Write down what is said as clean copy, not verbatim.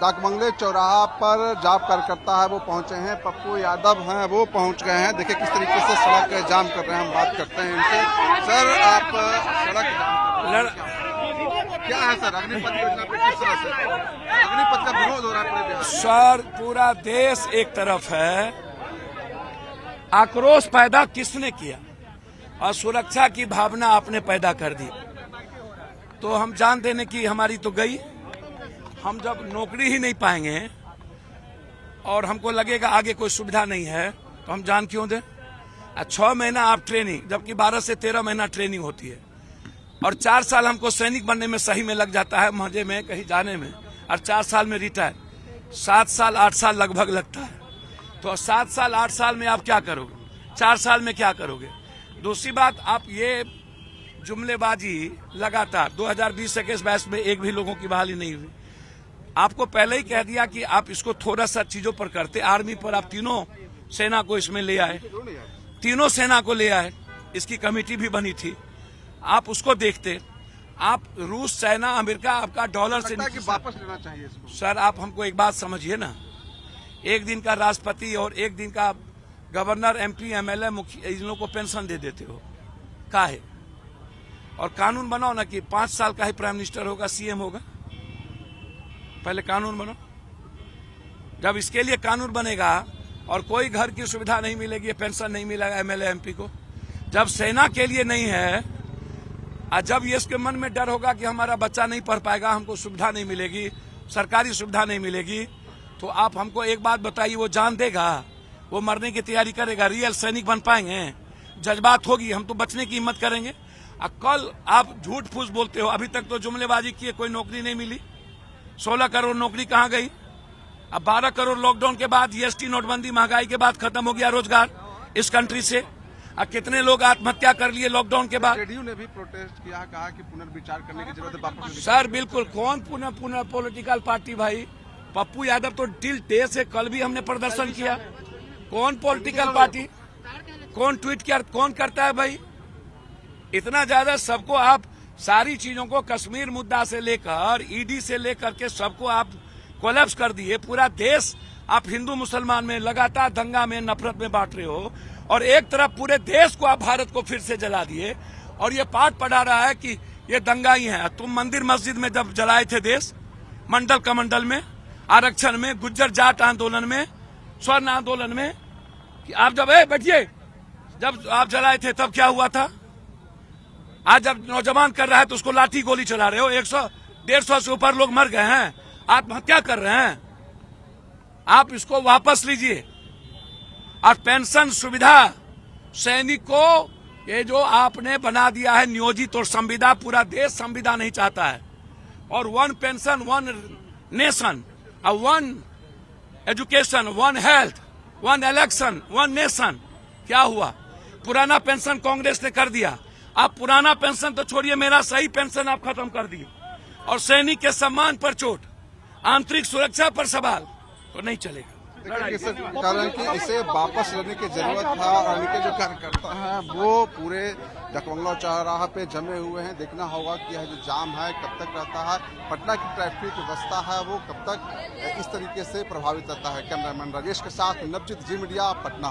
डाक बंगले चौराहा पर जाप कार्यकर्ता है वो पहुंचे हैं, पप्पू यादव हैं वो पहुंच गए हैं। देखिए किस तरीके से सड़क जाम कर रहे हैं, हम बात करते हैं इनसे। सर आप सड़क क्या है सर, अग्निपथ योजना पे किस तरह से अग्निपथ का विरोध हो रहा है पूरे बिहार? सर पूरा देश एक तरफ है, आक्रोश पैदा किसने किया और सुरक्षा की भावना आपने पैदा कर दी। तो हम जान देने की हमारी तो गई, हम जब नौकरी ही नहीं पाएंगे और हमको लगेगा आगे कोई सुविधा नहीं है तो हम जान क्यों दें। 6 महीना आप ट्रेनिंग, जबकि 12 से 13 महीना ट्रेनिंग होती है, और 4 साल हमको सैनिक बनने में सही में लग जाता है, मजे में कहीं जाने में, और 4 साल में रिटायर, 7 साल 8 साल लगभग लगता है। तो 7 साल 8 साल में आप क्या करोगे, 4 साल में क्या करोगे। दूसरी बात, आप ये जुमलेबाजी लगातार 2020-21 बैच में एक भी लोगों की बहाली नहीं हुई। आपको पहले ही कह दिया कि आप इसको थोड़ा सा चीजों पर करते, आर्मी पर आप तीनों सेना को इसमें ले आए, तीनों सेना को ले आए, इसकी कमेटी भी बनी थी, आप उसको देखते। आप रूस, चाइना, अमेरिका आपका डॉलर से वापस लेना चाहिए इसको। सर आप हमको एक बात समझिए ना, एक दिन का राष्ट्रपति और एक दिन का गवर्नर, एमपी, एमएलए, मुखिया, इन लोगों को पेंशन दे देते हो काहे। और कानून बनाओ ना कि 5 साल का ही प्राइम मिनिस्टर होगा, सीएम होगा, पहले कानून बनाओ। जब इसके लिए कानून बनेगा और कोई घर की सुविधा नहीं मिलेगी, पेंशन नहीं मिलेगा एमएलए, एमपी को, जब सेना के लिए नहीं है, और जब ये इसके मन में डर होगा कि हमारा बच्चा नहीं पढ़ पाएगा, हमको सुविधा नहीं मिलेगी, सरकारी सुविधा नहीं मिलेगी, तो आप हमको एक बात बताइए, वो जान देगा, वो मरने की तैयारी करेगा, रियल सैनिक बन पाएंगे, जज्बात होगी, हम तो बचने की हिम्मत करेंगे। कल आप झूठ फूस बोलते हो, अभी तक तो जुमलेबाजी किए, कोई नौकरी नहीं मिली, 16 करोड़ नौकरी कहां गई। अब 12 करोड़ लॉकडाउन के बाद, जीएसटी, नोटबंदी, महंगाई के बाद खत्म हो गया रोजगार इस कंट्री से। अब कितने लोग आत्महत्या कर लिए लॉकडाउन के बाद। जेडीयू ने भी प्रोटेस्ट किया, कहा कि पुनर्विचार करने की जरूरत है वापस। सर बिल्कुल, कौन पुनः पॉलिटिकल पार्टी भाई, पप्पू यादव तो टिल डे से, कल भी हमने प्रदर्शन किया। कौन पॉलिटिकल पार्टी, कौन ट्वीट किया, कौन करता है भाई। इतना ज्यादा सबको आप सारी चीजों को, कश्मीर मुद्दा से लेकर ईडी से लेकर के सबको आप कोलैप्स कर दिए। पूरा देश आप हिंदू मुसलमान में लगातार दंगा में, नफरत में बांट रहे हो, और एक तरफ पूरे देश को आप भारत को फिर से जला दिए, और ये पाठ पढ़ा रहा है कि ये दंगा ही है। तुम मंदिर मस्जिद में जब जलाए थे देश, मंडल कमंडल में, आरक्षण में, गुज्जर जाट आंदोलन में, स्वर्ण आंदोलन में, कि आप जब बैठिए, जब आप जलाए थे तब क्या हुआ था। आज जब नौजवान कर रहा है तो उसको लाठी गोली चला रहे हो, 100-150 से ऊपर लोग मर गए हैं, आत्महत्या कर रहे हैं। आप इसको वापस लीजिए। और पेंशन सुविधा सैनिक को, ये जो आपने बना दिया है नियोजित और संविदा, पूरा देश संविदा नहीं चाहता है। और 1 pension 1 nation, 1 education, 1 health, 1 election, 1 nation, क्या हुआ। पुराना पेंशन कांग्रेस ने कर दिया, आप पुराना पेंशन तो छोड़िए, मेरा सही पेंशन आप खत्म कर दिए, और सैनिक के सम्मान पर चोट, आंतरिक सुरक्षा पर सवाल, तो नहीं चलेगा। कारण कि इसे वापस लेने की जरूरत था, और इनके जो कार्यकर्ता हैं वो पूरे डाक बंगला चौराहा पे जमे हुए हैं। देखना होगा कि यह जो जाम है कब तक रहता है, पटना की ट्रैफिक व्यवस्था है वो कब तक इस तरीके से प्रभावित रहता है। कैमरामैन राजेश के साथ नवजीत, जी मीडिया, पटना।